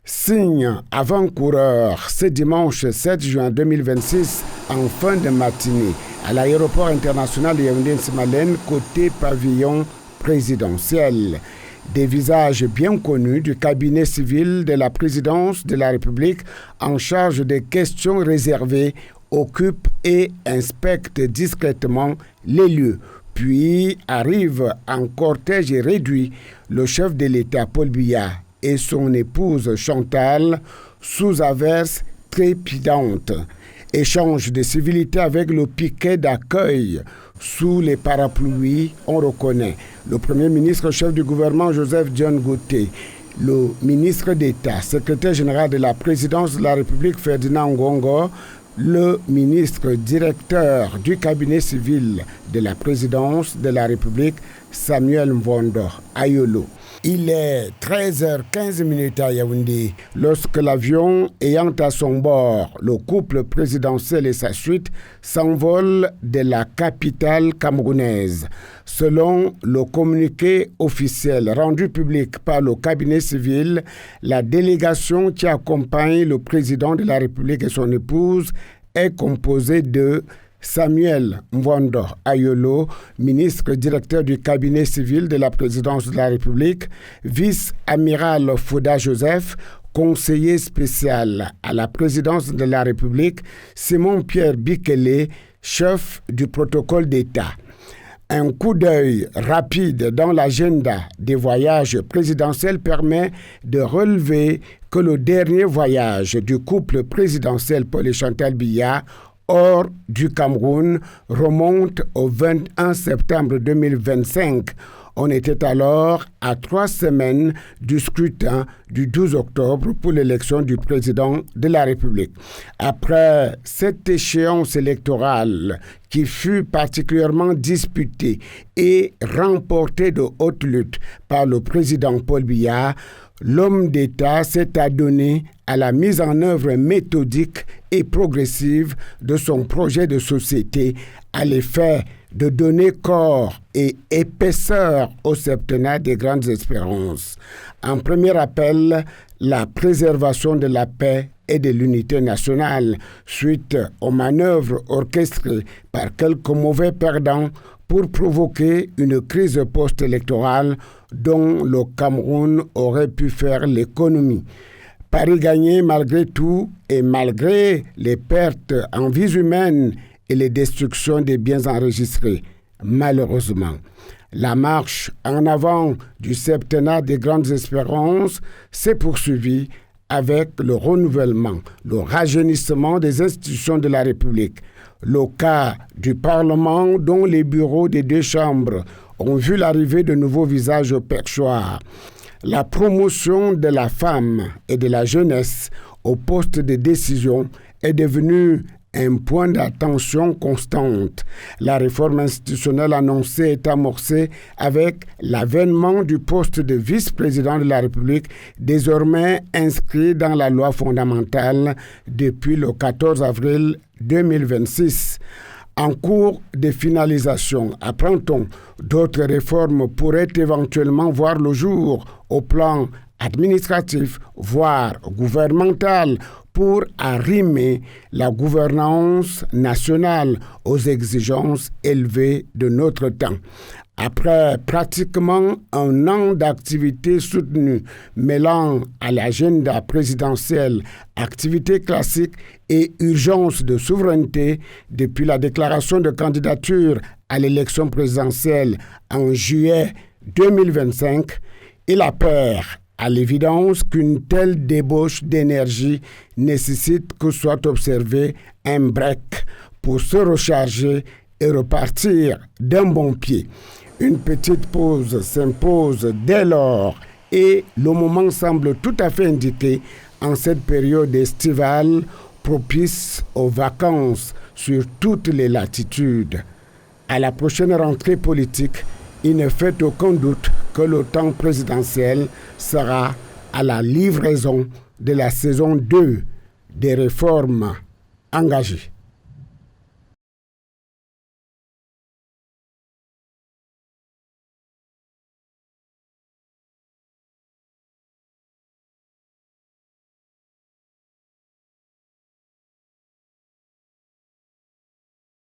Signe avant-coureur ce dimanche 7 juin 2026 en fin de matinée à l'aéroport international de Yaoundé-Nsimalen côté pavillon présidentiel. Des visages bien connus du cabinet civil de la présidence de la République en charge des questions réservées occupent et inspectent discrètement les lieux. Puis arrive en cortège réduit le chef de l'État Paul Biya et son épouse Chantal sous averse trépidante. Échange de civilité avec le piquet d'accueil sous les parapluies, on reconnaît le Premier ministre chef du gouvernement Joseph John Gouté, le ministre d'État, secrétaire général de la présidence de la République Ferdinand Ngongo, le ministre directeur du cabinet civil de la présidence de la République Samuel Mvondo Ayolo. Il est 13h15 à Yaoundé lorsque l'avion ayant à son bord le couple présidentiel et sa suite s'envole de la capitale camerounaise. Selon le communiqué officiel rendu public par le cabinet civil, la délégation qui accompagne le président de la République et son épouse est composée de Samuel Mvondo Ayolo, ministre directeur du cabinet civil de la présidence de la République, vice-amiral Fouda Joseph, conseiller spécial à la présidence de la République, Simon-Pierre Bikele, chef du protocole d'État. Un coup d'œil rapide dans l'agenda des voyages présidentiels permet de relever que le dernier voyage du couple présidentiel Paul et Chantal Biya hors du Cameroun remonte au 21 septembre 2025. On était alors à 3 semaines du scrutin du 12 octobre pour l'élection du président de la République. Après cette échéance électorale qui fut particulièrement disputée et remportée de haute lutte par le président Paul Biya, l'homme d'État s'est adonné à la mise en œuvre méthodique et progressive de son projet de société à l'effet de donner corps et épaisseur au septennat des grandes espérances. En premier appel, la préservation de la paix et de l'unité nationale, suite aux manœuvres orchestrées par quelques mauvais perdants pour provoquer une crise post-électorale dont le Cameroun aurait pu faire l'économie. Paris gagné malgré tout et malgré les pertes en vies humaines et les destructions des biens enregistrés. Malheureusement, la marche en avant du septennat des grandes espérances s'est poursuivie avec le renouvellement, le rajeunissement des institutions de la République. Le cas du Parlement dont les bureaux des deux chambres ont vu l'arrivée de nouveaux visages au perchoir. La promotion de la femme et de la jeunesse au poste de décision est devenue un point d'attention constante. La réforme institutionnelle annoncée est amorcée avec l'avènement du poste de vice-président de la République, désormais inscrit dans la loi fondamentale depuis le 14 avril 2026. En cours de finalisation, apprend-on, d'autres réformes pourraient éventuellement voir le jour au plan administratif, voire gouvernemental, pour arrimer la gouvernance nationale aux exigences élevées de notre temps. Après pratiquement un an d'activité soutenue, mêlant à l'agenda présidentiel activité classique et urgence de souveraineté depuis la déclaration de candidature à l'élection présidentielle en juillet 2025, il apparaît à l'évidence qu'une telle débauche d'énergie nécessite que soit observé un break pour se recharger et repartir d'un bon pied. Une petite pause s'impose dès lors et le moment semble tout à fait indiqué en cette période estivale propice aux vacances sur toutes les latitudes. À la prochaine rentrée politique, il ne fait aucun doute que le temps présidentiel sera à la livraison de la saison 2 des réformes engagées.